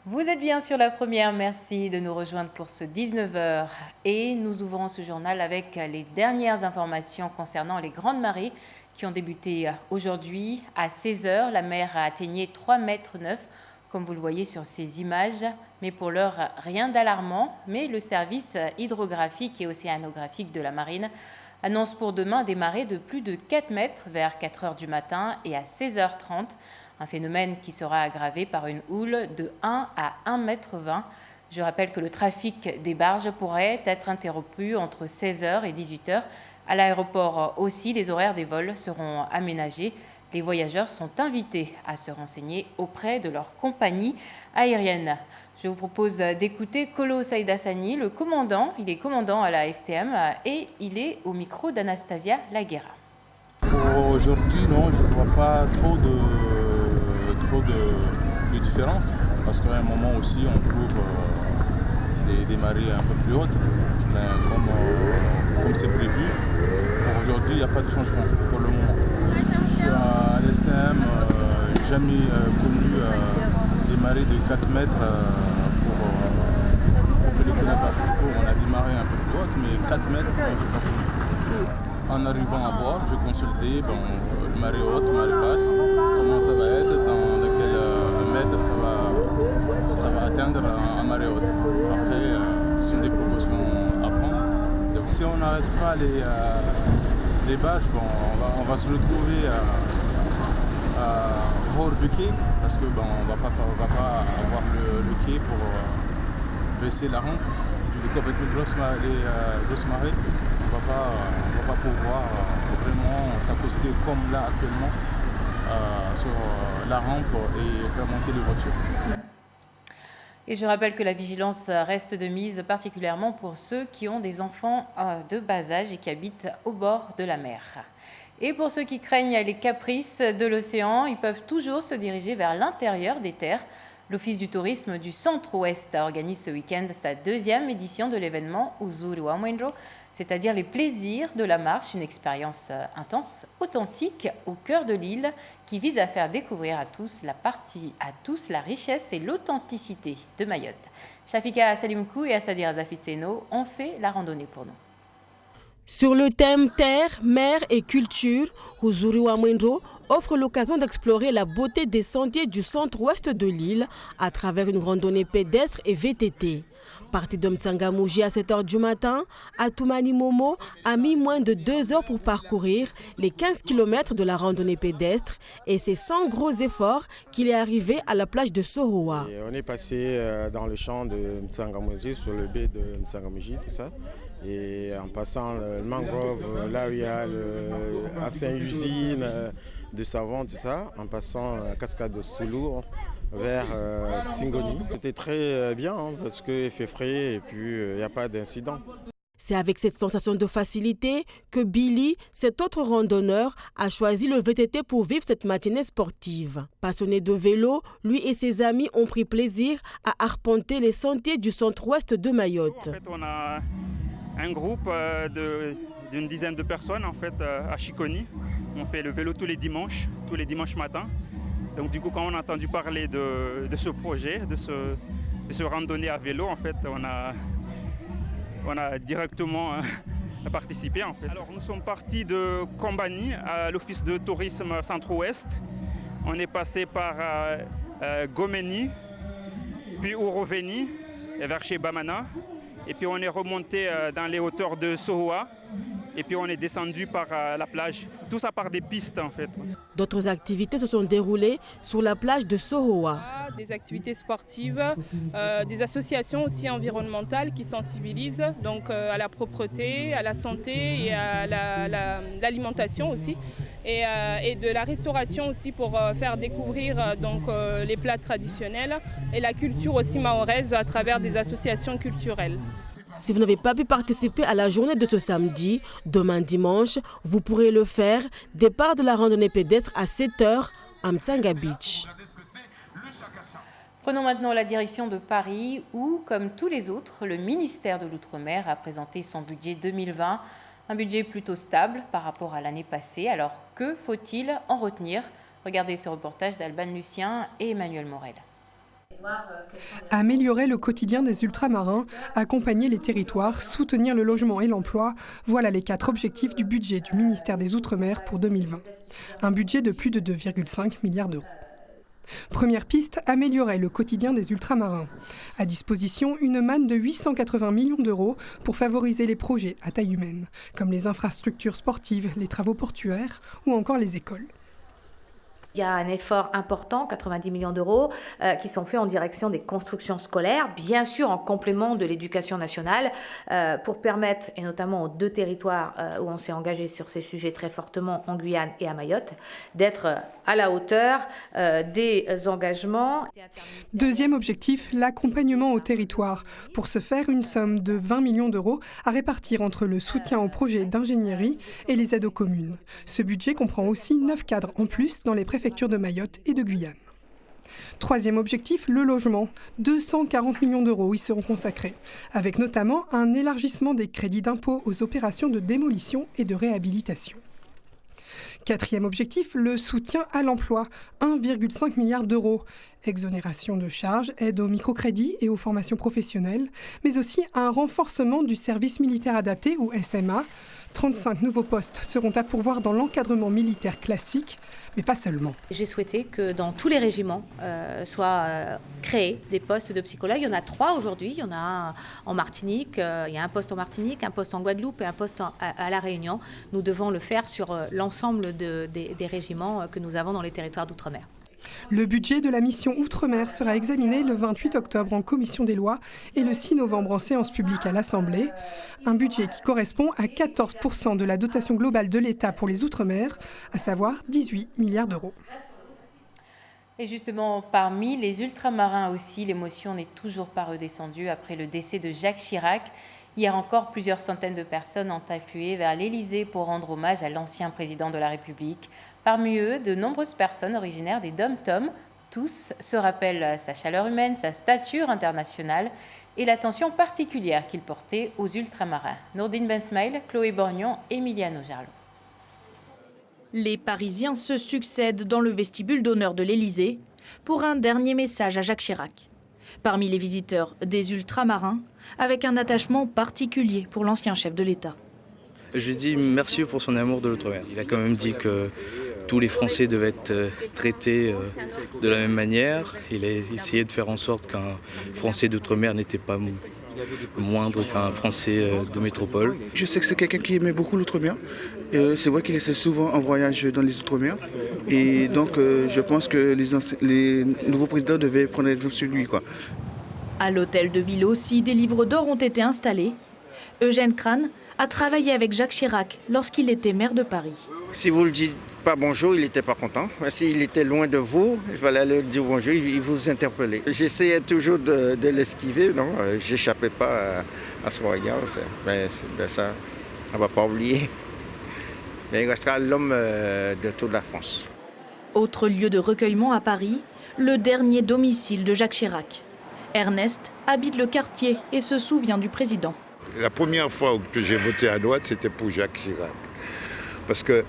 Vous êtes bien sur la première, merci de nous rejoindre pour ce 19h. Et nous ouvrons ce journal avec les dernières informations concernant les grandes marées qui ont débuté aujourd'hui. À 16h, la mer a atteigné 3,9 mètres, comme vous le voyez sur ces images. Mais pour l'heure, rien d'alarmant. Mais le service hydrographique et océanographique de la marine annonce pour demain des marées de plus de 4 mètres vers 4 heures du matin et à 16h30. Un phénomène qui sera aggravé par une houle de 1 à 1,20 mètre. Je rappelle que le trafic des barges pourrait être interrompu entre 16h et 18h. À l'aéroport aussi, les horaires des vols seront aménagés. Les voyageurs sont invités à se renseigner auprès de leur compagnie aérienne. Je vous propose d'écouter Kolo Saïdassani, le commandant. Il est commandant à la STM et il est au micro d'Anastasia Laguera. Pour aujourd'hui, non, je ne vois pas trop de différence parce qu'à un moment aussi on trouve des marées un peu plus hautes, mais comme c'est prévu, pour aujourd'hui il n'y a pas de changement pour le moment. Je suis à l'STM, j'ai jamais connu des marées de 4 mètres pour piloter la barge. Du coup on a des marées un peu plus hautes, mais 4 mètres, non, je n'ai pas connu. En arrivant à bord, je consultais marée haute, marée basse, comment ça va être, dans quel mètre ça va atteindre en marée haute. Après, ce sont des proportions à prendre. Donc si on n'arrête pas les barges, on va se retrouver hors du quai, parce que on va pas avoir le quai pour baisser la rampe. Du coup, avec les grosses marées, on va pas pouvoir vraiment s'accoster comme là actuellement sur la rampe et faire monter les voitures. Et je rappelle que la vigilance reste de mise, particulièrement pour ceux qui ont des enfants de bas âge et qui habitent au bord de la mer. Et pour ceux qui craignent les caprices de l'océan, ils peuvent toujours se diriger vers l'intérieur des terres. L'Office du tourisme du Centre-Ouest organise ce week-end sa deuxième édition de l'événement Uzuri wa Mwendo, c'est-à-dire les plaisirs de la marche, une expérience intense, authentique, au cœur de l'île, qui vise à faire découvrir à tous la richesse et l'authenticité de Mayotte. Shafika Salimkou et Assadir Azafitseno ont fait la randonnée pour nous. Sur le thème terre, mer et culture, Uzuri wa Mwendo offre l'occasion d'explorer la beauté des sentiers du centre-ouest de l'île à travers une randonnée pédestre et VTT. Parti de Mtsangamouji à 7 h du matin, Atoumani Momo a mis moins de 2 heures pour parcourir les 15 km de la randonnée pédestre et c'est sans gros efforts qu'il est arrivé à la plage de Soroa. On est passé dans le champ de Mtsangamouji, sur le baie de Mtsangamouji, tout ça. Et en passant le mangrove, là où il y a usine de savon, tout ça, en passant la cascade de Soulour vers Tsingoni. C'était très bien parce qu'il fait frais et puis il n'y a pas d'incident. C'est avec cette sensation de facilité que Billy, cet autre randonneur, a choisi le VTT pour vivre cette matinée sportive. Passionné de vélo, lui et ses amis ont pris plaisir à arpenter les sentiers du centre-ouest de Mayotte. En fait, on a un groupe d'une dizaine de personnes en fait, à Chiconi. On fait le vélo tous les dimanches matins. Donc du coup, quand on a entendu parler de ce projet, de ce randonnée à vélo, en fait, on a directement participé. En fait. Alors nous sommes partis de Combani à l'Office de tourisme Centre-Ouest. On est passé par Gomeni, puis Ouroveni, vers chez Bamana. Et puis on est remonté dans les hauteurs de Sohoa. Et puis on est descendu par la plage. Tout ça par des pistes en fait. D'autres activités se sont déroulées sur la plage de Sohoa. Des activités sportives, des associations aussi environnementales qui sensibilisent donc à la propreté, à la santé et à l'alimentation aussi. Et de la restauration aussi pour faire découvrir donc, les plats traditionnels et la culture aussi mahoraise à travers des associations culturelles. Si vous n'avez pas pu participer à la journée de ce samedi, demain dimanche, vous pourrez le faire. Départ de la randonnée pédestre à 7 h à Mtsanga Beach. Prenons maintenant la direction de Paris où, comme tous les autres, le ministère de l'Outre-mer a présenté son budget 2020. Un budget plutôt stable par rapport à l'année passée. Alors, que faut-il en retenir? Regardez ce reportage d'Alban Lucien et Emmanuel Morel. Améliorer le quotidien des ultramarins, accompagner les territoires, soutenir le logement et l'emploi, voilà les 4 objectifs du budget du ministère des Outre-mer pour 2020. Un budget de plus de 2,5 milliards d'euros. Première piste, améliorer le quotidien des ultramarins. À disposition, une manne de 880 millions d'euros pour favoriser les projets à taille humaine, comme les infrastructures sportives, les travaux portuaires ou encore les écoles. Il y a un effort important, 90 millions d'euros, qui sont faits en direction des constructions scolaires, bien sûr en complément de l'éducation nationale, pour permettre, et notamment aux 2 territoires où on s'est engagé sur ces sujets très fortement, en Guyane et à Mayotte, d'être à la hauteur des engagements. Deuxième objectif, l'accompagnement au territoire. Pour ce faire, une somme de 20 millions d'euros à répartir entre le soutien aux projets d'ingénierie et les aides aux communes. Ce budget comprend aussi 9 cadres en plus dans les préfectures de Mayotte et de Guyane. Troisième objectif, le logement. 240 millions d'euros y seront consacrés, avec notamment un élargissement des crédits d'impôt aux opérations de démolition et de réhabilitation. Quatrième objectif, le soutien à l'emploi, 1,5 milliard d'euros. Exonération de charges, aide au microcrédit et aux formations professionnelles, mais aussi un renforcement du service militaire adapté, ou SMA. 35 nouveaux postes seront à pourvoir dans l'encadrement militaire classique, mais pas seulement. J'ai souhaité que dans tous les régiments soient créés des postes de psychologues. Il y en a 3 aujourd'hui. Il y en a un en Martinique, il y a un poste en Martinique, un poste en Guadeloupe et un poste à La Réunion. Nous devons le faire sur l'ensemble des régiments que nous avons dans les territoires d'outre-mer. Le budget de la mission Outre-mer sera examiné le 28 octobre en commission des lois et le 6 novembre en séance publique à l'Assemblée. Un budget qui correspond à 14% de la dotation globale de l'État pour les Outre-mer, à savoir 18 milliards d'euros. Et justement, parmi les ultramarins aussi, l'émotion n'est toujours pas redescendue après le décès de Jacques Chirac. Hier encore, plusieurs centaines de personnes ont afflué vers l'Élysée pour rendre hommage à l'ancien président de la République. Parmi eux, de nombreuses personnes originaires des Dom-Tom. Tous se rappellent sa chaleur humaine, sa stature internationale et l'attention particulière qu'il portait aux ultramarins. Nourdine Bensmail, Chloé Borgnon, Emiliano Jarlot. Les Parisiens se succèdent dans le vestibule d'honneur de l'Élysée pour un dernier message à Jacques Chirac. Parmi les visiteurs, des ultramarins, avec un attachement particulier pour l'ancien chef de l'État. Je lui dis merci pour son amour de l'outre-mer. Il a quand même dit que tous les Français devaient être traités de la même manière. Il a essayé de faire en sorte qu'un Français d'outre-mer n'était pas moindre qu'un Français de métropole. Je sais que c'est quelqu'un qui aimait beaucoup l'outre-mer. C'est vrai qu'il était souvent en voyage dans les outre-mer. Et donc je pense que les nouveaux présidents devaient prendre l'exemple sur lui, quoi. À l'hôtel de ville aussi, des livres d'or ont été installés. Eugène Crane a travaillé avec Jacques Chirac lorsqu'il était maire de Paris. Si vous ne le dites pas bonjour, il n'était pas content. S'il était loin de vous, il fallait lui dire bonjour, il vous interpellait. J'essayais toujours de l'esquiver, non, j'échappais pas à son regard. Mais ça, on ne va pas oublier. Mais il restera l'homme de toute la France. Autre lieu de recueillement à Paris, le dernier domicile de Jacques Chirac. Ernest habite le quartier et se souvient du président. La première fois que j'ai voté à droite, c'était pour Jacques Chirac. Parce que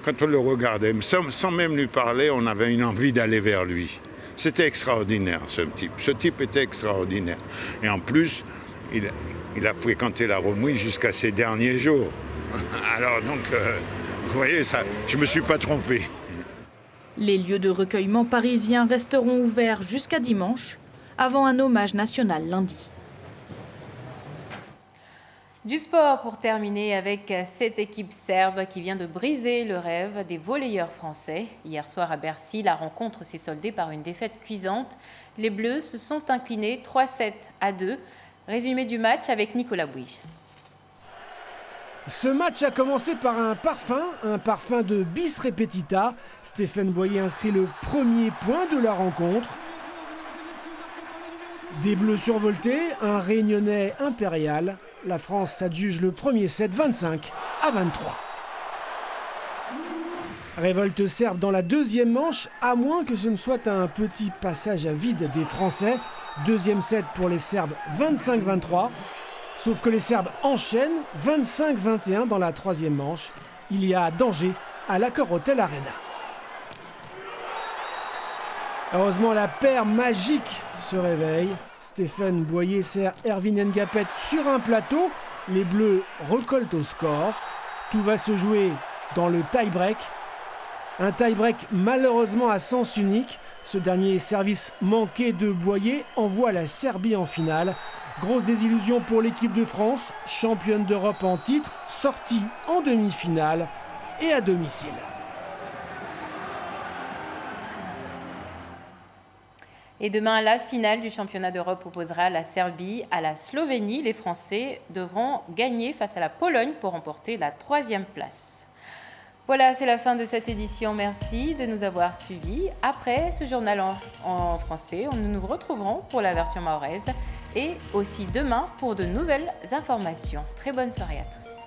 quand on le regardait, sans même lui parler, on avait une envie d'aller vers lui. C'était extraordinaire, ce type. Ce type était extraordinaire. Et en plus, il a fréquenté la Romouille jusqu'à ses derniers jours. Alors donc, vous voyez, ça, je ne me suis pas trompé. Les lieux de recueillement parisiens resteront ouverts jusqu'à dimanche, avant un hommage national lundi. Du sport pour terminer avec cette équipe serbe qui vient de briser le rêve des volleyeurs français. Hier soir à Bercy, la rencontre s'est soldée par une défaite cuisante. Les Bleus se sont inclinés 3-7-2. Résumé du match avec Nicolas Bouige. Ce match a commencé par un parfum de bis repetita. Stéphane Boyer inscrit le premier point de la rencontre. Des Bleus survoltés, un Réunionnais impérial. La France s'adjuge le premier set 25-23. Révolte serbe dans la deuxième manche, à moins que ce ne soit un petit passage à vide des Français. Deuxième set pour les Serbes 25-23. Sauf que les Serbes enchaînent 25-21 dans la troisième manche. Il y a danger à l'Accor Hotel Arena. Heureusement, la paire magique se réveille. Stéphane Boyer sert Erwin Ngapet sur un plateau. Les Bleus recollent au score. Tout va se jouer dans le tie-break. Un tie-break malheureusement à sens unique. Ce dernier service manqué de Boyer envoie la Serbie en finale. Grosse désillusion pour l'équipe de France, championne d'Europe en titre, sortie en demi-finale et à domicile. Et demain, la finale du championnat d'Europe opposera la Serbie à la Slovénie. Les Français devront gagner face à la Pologne pour remporter la 3e place. Voilà, c'est la fin de cette édition. Merci de nous avoir suivis. Après ce journal en français, nous nous retrouverons pour la version mahoraise et aussi demain pour de nouvelles informations. Très bonne soirée à tous.